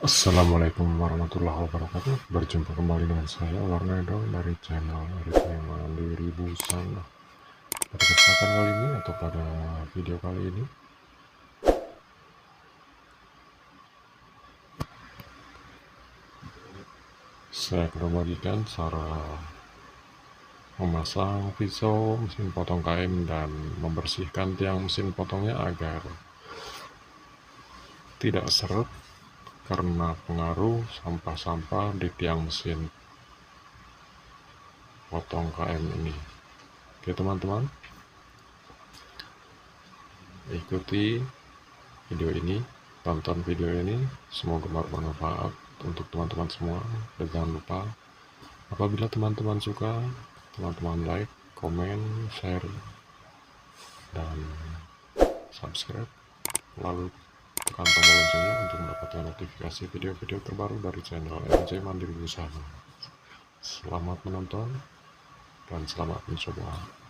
Assalamualaikum warahmatullahi wabarakatuh. Berjumpa kembali dengan saya Warnado dari channel Ritme Mandiri Busana. Pada kesempatan kali ini atau pada video kali ini, saya akan membagikan cara memasang pisau mesin potong kain dan membersihkan tiang mesin potongnya agar tidak seret karena pengaruh sampah-sampah di tiang mesin potong kain ini. Oke teman-teman, ikuti video ini, tonton video ini, semoga bermanfaat untuk teman-teman semua. Dan jangan lupa, apabila teman-teman suka, teman-teman like, komen, share, dan subscribe, lalu tekan tombol loncengnya untuk mendapatkan notifikasi video-video terbaru dari channel RJ Mandiri Busana. Selamat menonton dan selamat mencoba.